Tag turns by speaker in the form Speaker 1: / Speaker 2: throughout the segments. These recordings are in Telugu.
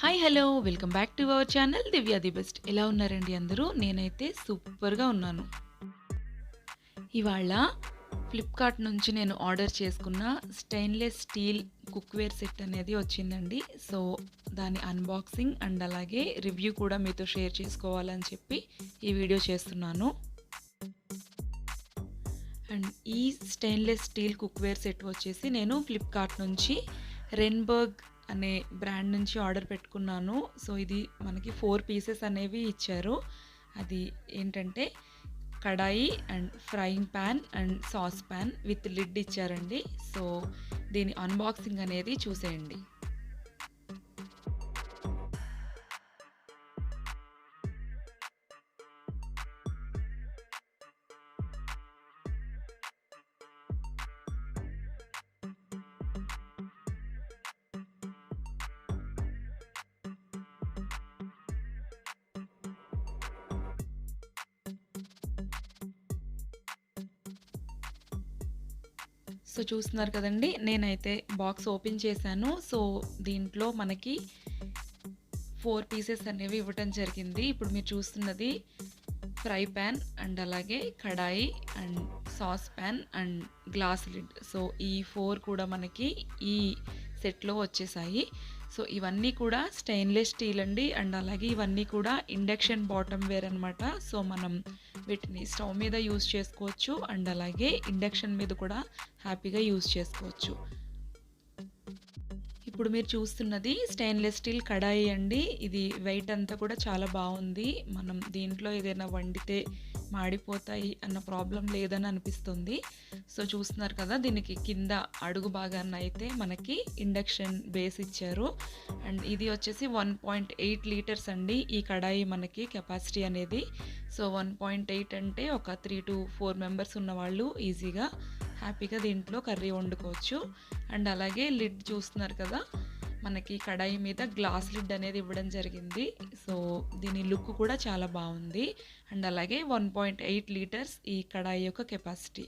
Speaker 1: Hi hello welcome back to our channel Divya the best. ఎలా ఉన్నారండి అందరూ? నేనైతే సూపర్గా ఉన్నాను. ఇవాళ ఫ్లిప్కార్ట్ నుంచి నేను ఆర్డర్ చేసుకున్న స్టెయిన్లెస్ స్టీల్ కుక్వేర్ సెట్ అనేది వచ్చిందండి. సో దాని అన్బాక్సింగ్ అండ్ అలాగే రివ్యూ కూడా మీతో షేర్ చేసుకోవాలని చెప్పి ఈ వీడియో చేస్తున్నాను. అండ్ ఈ స్టెయిన్లెస్ స్టీల్ కుక్వేర్ సెట్ వచ్చేసి నేను ఫ్లిప్కార్ట్ నుంచి రెన్బర్గ్ అనే బ్రాండ్ నుంచి ఆర్డర్ పెట్టుకున్నాను. సో ఇది మనకి 4 పీసెస్ అనేవి ఇచ్చారు. అది ఏంటంటే kadai and frying pan and sauce pan with lid ఇచ్చారండి. సో దీని అన్బాక్సింగ్ అనేది చూసేయండి. సో చూస్తున్నారు కదండి, నేనైతే బాక్స్ ఓపెన్ చేశాను. సో దీంట్లో మనకి 4 పీసెస్ అనేవి ఇవ్వటం జరిగింది. ఇప్పుడు మీరు చూస్తున్నది ఫ్రై ప్యాన్ అండ్ అలాగే kadai and sauce pan and glass lid. So ఈ 4 కూడా మనకి ఈ సెట్లో వచ్చేసాయి. సో ఇవన్నీ కూడా స్టెయిన్లెస్ స్టీల్ అండి. అండ్ అలాగే ఇవన్నీ కూడా ఇండక్షన్ బాటమ్ వేర్ అనమాట. సో మనం వీటిని స్టవ్ మీద యూజ్ చేసుకోవచ్చు అండ్ అలాగే ఇండక్షన్ మీద కూడా హ్యాపీగా యూజ్ చేసుకోవచ్చు. ఇప్పుడు మీరు చూస్తున్నది స్టెయిన్లెస్ స్టీల్ కడాయి అండి. ఇది వెయిట్ అంతా కూడా చాలా బాగుంది. మనం దీంట్లో ఏదైనా వండితే మాడిపోతాయి అన్న ప్రాబ్లం లేదని అనిపిస్తుంది. సో చూస్తున్నారు కదా, దీనికి కింద అడుగు భాగాన్ని అయితే మనకి ఇండక్షన్ బేస్ ఇచ్చారు. అండ్ ఇది వచ్చేసి 1.8 లీటర్స్ అండి ఈ కడాయి మనకి కెపాసిటీ అనేది. సో 1.8 అంటే ఒక 3 to 4 మెంబర్స్ ఉన్నవాళ్ళు ఈజీగా హ్యాపీగా దీంట్లో కర్రీ వండుకోవచ్చు. అండ్ అలాగే లిడ్ చూస్తున్నారు కదా, మనకి కడాయి మీద గ్లాస్ లిడ్ అనేది ఇవ్వడం జరిగింది. సో దీని లుక్ కూడా చాలా బాగుంది. అండ్ అలాగే 1.8 లీటర్స్ ఈ కడాయి యొక్క కెపాసిటీ.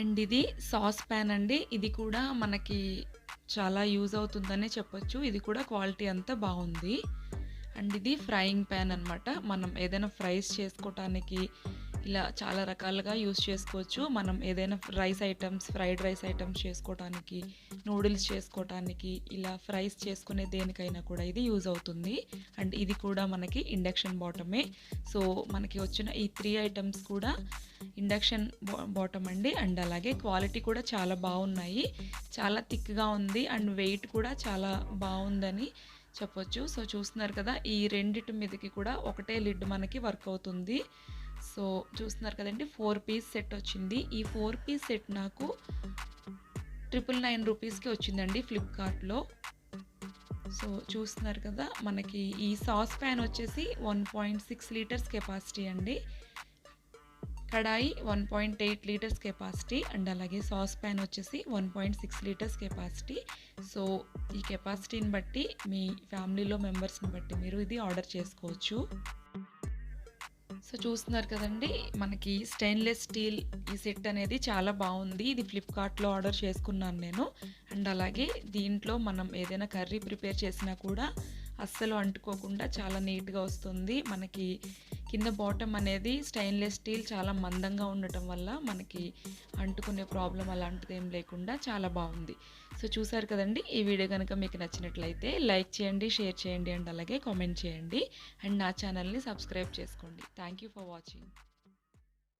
Speaker 1: అండ్ ఇది సాస్ ప్యాన్ అండి. ఇది కూడా మనకి చాలా యూజ్ అవుతుందనే చెప్పొచ్చు. ఇది కూడా క్వాలిటీ అంతా బాగుంది. అండ్ ఇది ఫ్రైయింగ్ ప్యాన్ అనమాట. మనం ఏదైనా ఫ్రైస్ చేసుకోవటానికి ఇలా చాలా రకాలుగా యూస్ చేసుకోవచ్చు. మనం ఏదైనా rice items, fried rice items చేసుకోవటానికి, నూడిల్స్ చేసుకోవటానికి, ఇలా ఫ్రైస్ చేసుకునే దేనికైనా కూడా ఇది యూజ్ అవుతుంది. అండ్ ఇది కూడా మనకి ఇండక్షన్ బాటమే. సో మనకి వచ్చిన ఈ 3 ఐటమ్స్ కూడా ఇండక్షన్ బాటమ్ అండి. అండ్ అలాగే క్వాలిటీ కూడా చాలా బాగున్నాయి. చాలా థిక్గా ఉంది అండ్ వెయిట్ కూడా చాలా బాగుందని చెప్పొచ్చు. సో చూస్తున్నారు కదా, ఈ రెండిటి మీదకి కూడా ఒకటే లిడ్ మనకి వర్క్ అవుతుంది. సో చూస్తున్నారు కదండి, 4 పీస్ సెట్ వచ్చింది. ఈ 4 పీస్ సెట్ నాకు 999 రూపీస్కి వచ్చిందండి ఫ్లిప్కార్ట్లో. సో చూస్తున్నారు కదా, మనకి ఈ సాస్ ప్యాన్ వచ్చేసి 1.6 లీటర్స్ కెపాసిటీ అండి. కడాయి 1.8 లీటర్స్ కెపాసిటీ అండ్ అలాగే సాస్ ప్యాన్ వచ్చేసి 1.6 లీటర్స్ కెపాసిటీ. సో ఈ కెపాసిటీని బట్టి మీ ఫ్యామిలీలో మెంబర్స్ని బట్టి మీరు ఇది ఆర్డర్ చేసుకోవచ్చు. సో చూస్తున్నారు కదండి, మనకి స్టెయిన్లెస్ స్టీల్ ఈ సెట్ అనేది చాలా బాగుంది. ఇది ఫ్లిప్కార్ట్లో ఆర్డర్ చేసుకున్నాను నేను. అండ్ అలాగే దీంట్లో మనం ఏదైనా కర్రీ ప్రిపేర్ చేసినా కూడా అస్సలు అంటుకోకుండా చాలా నీట్గా వస్తుంది. మనకి కింద బాటమ్ అనేది స్టెయిన్లెస్ స్టీల్ చాలా మందంగా ఉండటం వల్ల మనకి అంటుకునే ప్రాబ్లం అలాంటిది ఏం లేకుండా చాలా బాగుంది. సో చూసారు కదండి, ఈ వీడియో కనుక మీకు నచ్చినట్లయితే లైక్ చేయండి, షేర్ చేయండి అండ్ అలాగే కామెంట్ చేయండి. అండ్ నా ఛానల్ని సబ్స్క్రైబ్ చేసుకోండి. Thank you for watching.